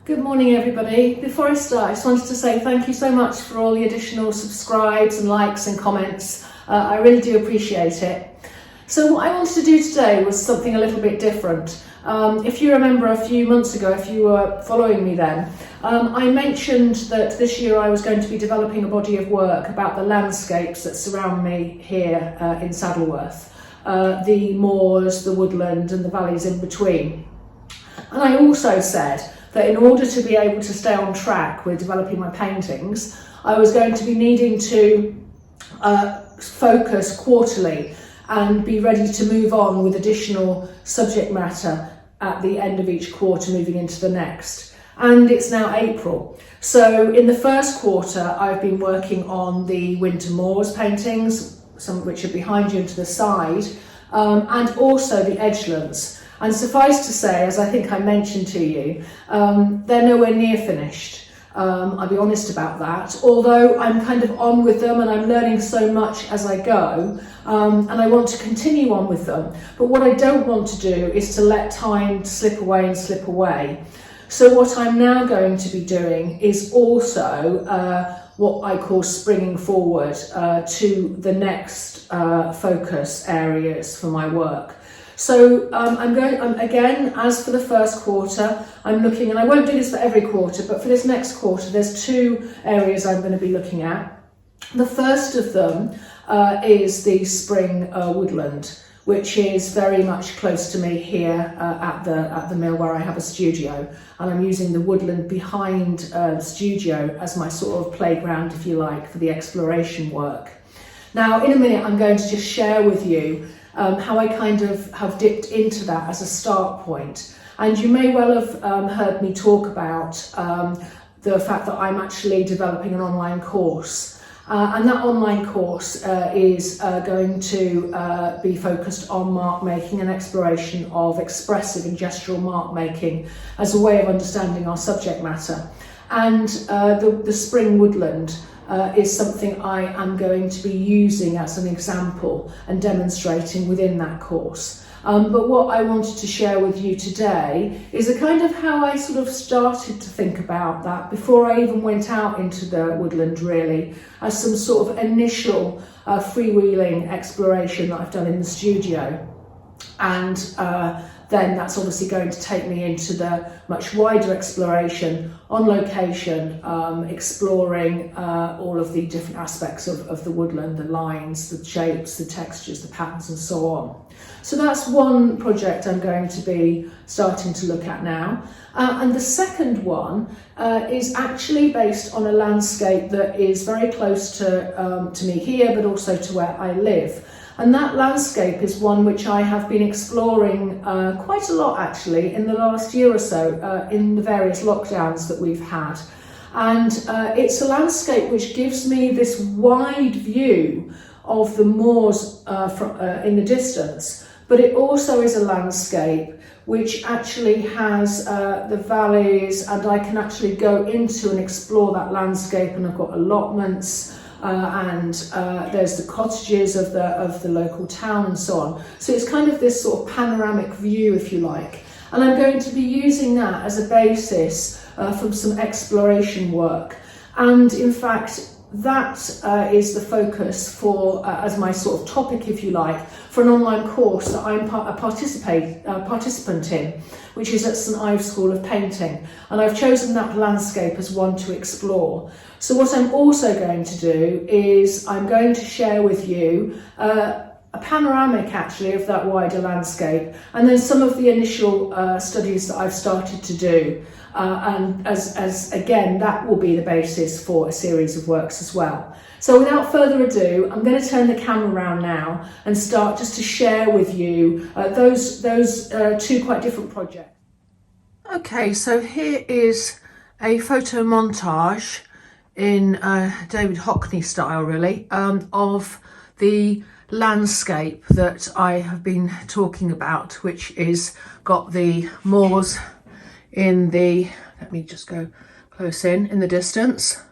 Good morning everybody. Before I start, I just wanted to say thank you so much for all the additional subscribes and likes and comments. I really do appreciate it. So what I wanted to do today was something a little bit different. If you remember a few months ago, if you were following me then, I mentioned that this year I was going to be developing a body of work about the landscapes that surround me here in Saddleworth, the moors, the woodland and the valleys in between. And I also said that in order to be able to stay on track with developing my paintings, I was going to be needing to focus quarterly and be ready to move on with additional subject matter at the end of each quarter moving into the next. And it's now April. So in the first quarter, I've been working on the winter moors paintings, some of which are behind you and to the side, and also the edgelands. And suffice to say, as I think I mentioned to you, they're nowhere near finished. I'll be honest about that, although I'm kind of on with them and I'm learning so much as I go, and I want to continue on with them. But what I don't want to do is to let time slip away and slip away. So what I'm now going to be doing is also what I call springing forward to the next focus areas for my work. So again, as for the first quarter, I'm looking, and I won't do this for every quarter, but for this next quarter, there's two areas I'm going to be looking at. The first of them is the spring woodland, which is very much close to me here at the mill where I have a studio. And I'm using the woodland behind the studio as my sort of playground, if you like, for the exploration work. Now, in a minute, I'm going to just share with you how I kind of have dipped into that as a start point. And you may well have heard me talk about the fact that I'm actually developing an online course. And that online course is going to be focused on mark making and exploration of expressive and gestural mark making as a way of understanding our subject matter. And the spring woodland is something I am going to be using as an example and demonstrating within that course. But what I wanted to share with you today is a kind of how I sort of started to think about that before I even went out into the woodland, really, as some sort of initial freewheeling exploration that I've done in the studio. And then that's obviously going to take me into the much wider exploration on location, exploring all of the different aspects of the woodland, the lines, the shapes, the textures, the patterns and so on. So that's one project I'm going to be starting to look at now. And the second one is actually based on a landscape that is very close to me here, but also to where I live. And that landscape is one which I have been exploring quite a lot actually in the last year or so in the various lockdowns that we've had. And it's a landscape which gives me this wide view of the moors in the distance, but it also is a landscape which actually has the valleys, and I can actually go into and explore that landscape, and I've got allotments, and there's the cottages of the local town and so on. So it's kind of this sort of panoramic view, if you like. And I'm going to be using that as a basis for some exploration work. And in fact, that is the focus for, as my sort of topic, if you like, for an online course that I'm a participant in, which is at St Ives School of Painting. And I've chosen that landscape as one to explore. So what I'm also going to do is I'm going to share with you a panoramic actually of that wider landscape, and then some of the initial studies that I've started to do. And as again, that will be the basis for a series of works as well. So without further ado, I'm going to turn the camera around now and start just to share with you those two quite different projects. Okay, so here is a photo montage in David Hockney style, really, of the landscape that I have been talking about, which is got the moors in the, let me just go close in the distance,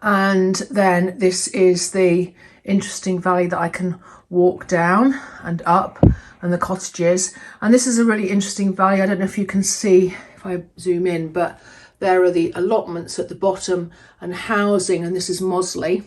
and then this is the interesting valley that I can walk down and up, and the cottages. And this is a really interesting valley. I don't know if you can see if I zoom in, but there are the allotments at the bottom and housing, and this is Mosley.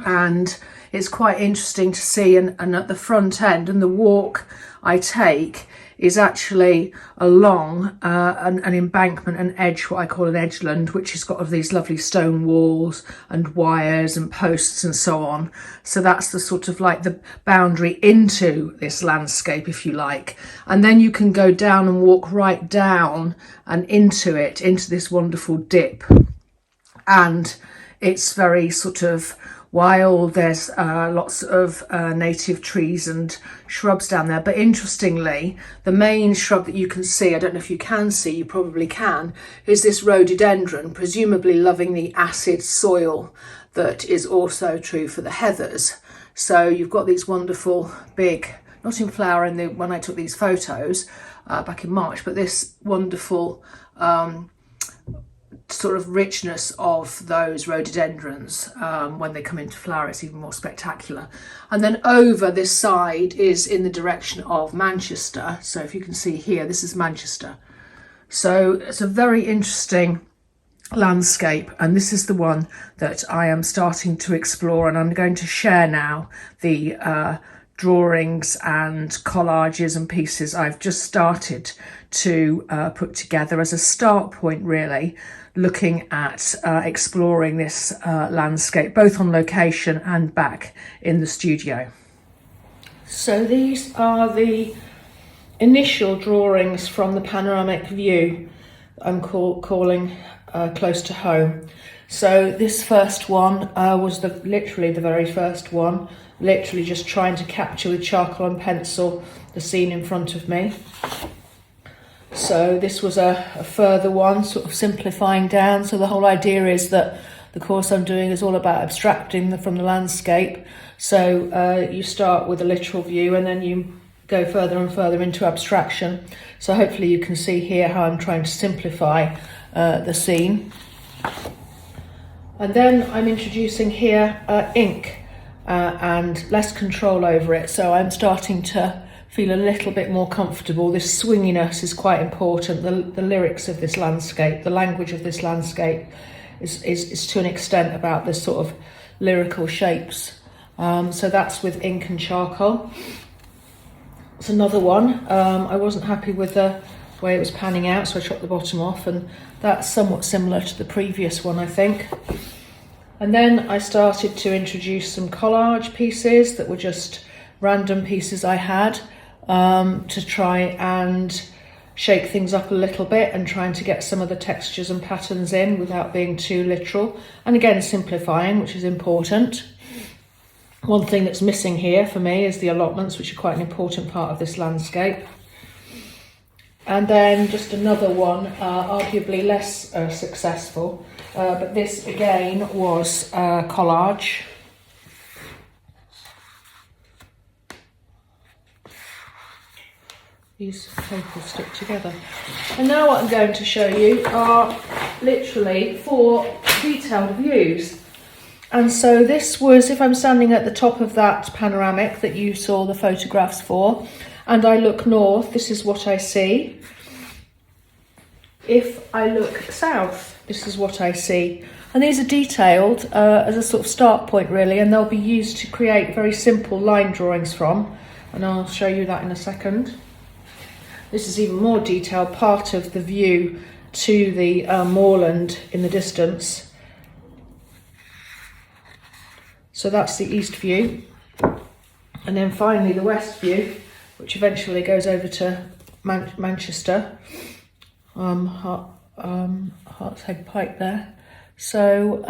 And it's quite interesting to see, and at the front end, and the walk I take is actually along an embankment, an edge, what I call an edgeland, which has got these lovely stone walls and wires and posts and so on. So that's the sort of like the boundary into this landscape, if you like. And then you can go down and walk right down and into it, into this wonderful dip. And it's very sort of wild. There's lots of native trees and shrubs down there, but interestingly, the main shrub that you can see, I don't know if you can see, you probably can, is this rhododendron, presumably loving the acid soil that is also true for the heathers. So you've got these wonderful big, not in flower when I took these photos back in March, but this wonderful sort of richness of those rhododendrons. When they come into flower, it's even more spectacular. And then over this side is in the direction of Manchester. So if you can see here, this is Manchester. So it's a very interesting landscape, and this is the one that I am starting to explore, and I'm going to share now the drawings and collages and pieces I've just started to put together as a start point, really, looking at exploring this landscape, both on location and back in the studio. So these are the initial drawings from the panoramic view I'm calling close to home. So this first one was literally the very first one, literally just trying to capture with charcoal and pencil the scene in front of me. So this was a further one, sort of simplifying down. So the whole idea is that the course I'm doing is all about abstracting from the landscape. So you start with a literal view and then you go further and further into abstraction. So hopefully you can see here how I'm trying to simplify the scene. And then I'm introducing here ink and less control over it. So I'm starting to feel a little bit more comfortable. This swinginess is quite important. The lyrics of this landscape, the language of this landscape is to an extent about this sort of lyrical shapes. So that's with ink and charcoal. It's another one. I wasn't happy with the way it was panning out, so I chopped the bottom off, and that's somewhat similar to the previous one, I think. And then I started to introduce some collage pieces that were just random pieces I had, to try and shake things up a little bit and trying to get some of the textures and patterns in without being too literal, and again simplifying, which is important. One thing that's missing here for me is the allotments, which are quite an important part of this landscape. And then just another one, arguably less successful, but this again was collage. These papers stick together. And now what I'm going to show you are literally 4 detailed views. And so this was, if I'm standing at the top of that panoramic that you saw the photographs for, and I look north, this is what I see. If I look south, this is what I see. And these are detailed as a sort of start point, really, and they'll be used to create very simple line drawings from, and I'll show you that in a second. This is even more detailed, part of the view to the moorland in the distance. So that's the east view. And then finally the west view, which eventually goes over to Manchester, Hart's Head Pike there. So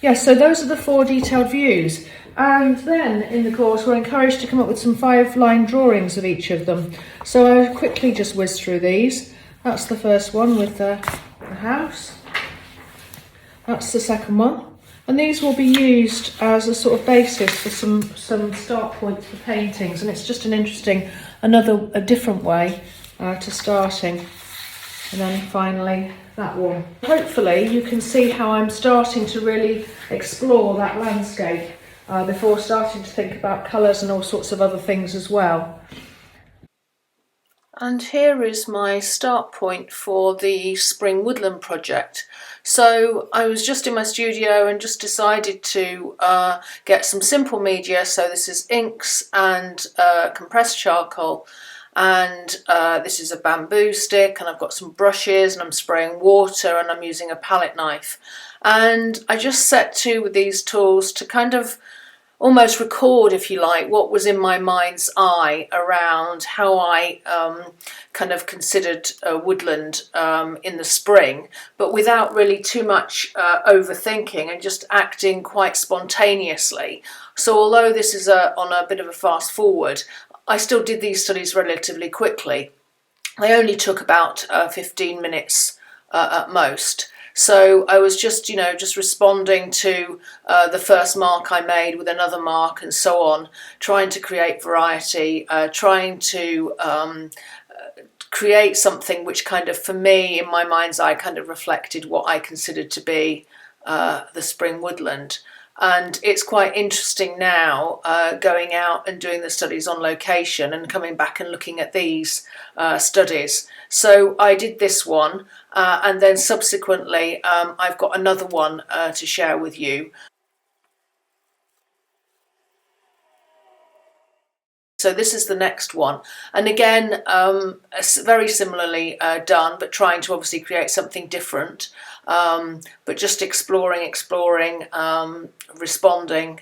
yeah, so those are the 4 detailed views. And then in the course we're encouraged to come up with some 5-line drawings of each of them. So I quickly just whiz through these. That's the first one with the house. That's the second one. And these will be used as a sort of basis for some start points for paintings. And it's just an interesting, a different way to starting. And then finally that one. Hopefully you can see how I'm starting to really explore that landscape before starting to think about colours and all sorts of other things as well. And here is my start point for the Spring Woodland project. So I was just in my studio and just decided to get some simple media. So this is inks and compressed charcoal, and this is a bamboo stick, and I've got some brushes, and I'm spraying water, and I'm using a palette knife. And I just set to with these tools to kind of almost record, if you like, what was in my mind's eye around how I kind of considered woodland in the spring, but without really too much overthinking, and just acting quite spontaneously. So although this is on a bit of a fast forward, I still did these studies relatively quickly. They only took about 15 minutes at most. So I was just, just responding to the first mark I made with another mark and so on, trying to create variety, trying to create something which kind of, for me, in my mind's eye, kind of reflected what I considered to be the spring woodland. And it's quite interesting now going out and doing the studies on location and coming back and looking at these studies. So I did this one, and then subsequently I've got another one to share with you. So this is the next one, and again very similarly done, but trying to obviously create something different, but just exploring, responding.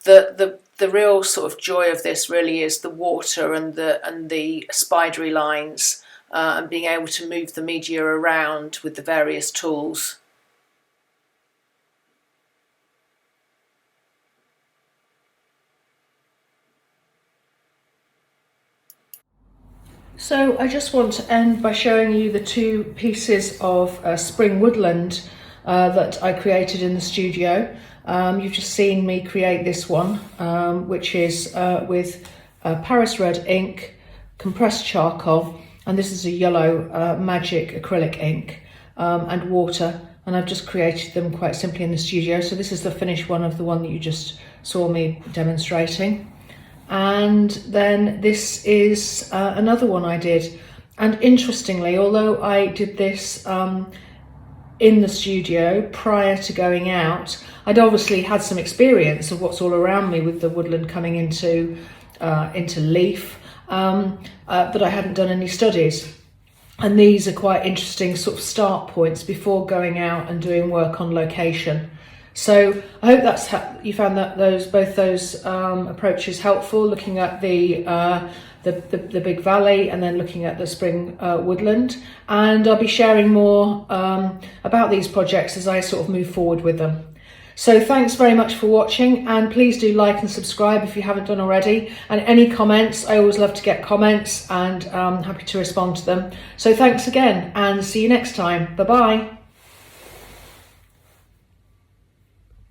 The real sort of joy of this really is the water and the spidery lines, and being able to move the media around with the various tools. So I just want to end by showing you the two pieces of spring woodland that I created in the studio. You've just seen me create this one, which is with Paris red ink, compressed charcoal, and this is a yellow magic acrylic ink, and water. And I've just created them quite simply in the studio. So this is the finished one of the one that you just saw me demonstrating. And then this is another one I did. And interestingly, although I did this in the studio prior to going out, I'd obviously had some experience of what's all around me with the woodland coming into leaf, but I hadn't done any studies. And these are quite interesting sort of start points before going out and doing work on location. So I hope that's you found that both those approaches helpful, looking at the big valley and then looking at the spring woodland. And I'll be sharing more about these projects as I sort of move forward with them. So thanks very much for watching, and please do like and subscribe if you haven't done already. And any comments, I always love to get comments, and happy to respond to them. So thanks again, and see you next time. Bye bye.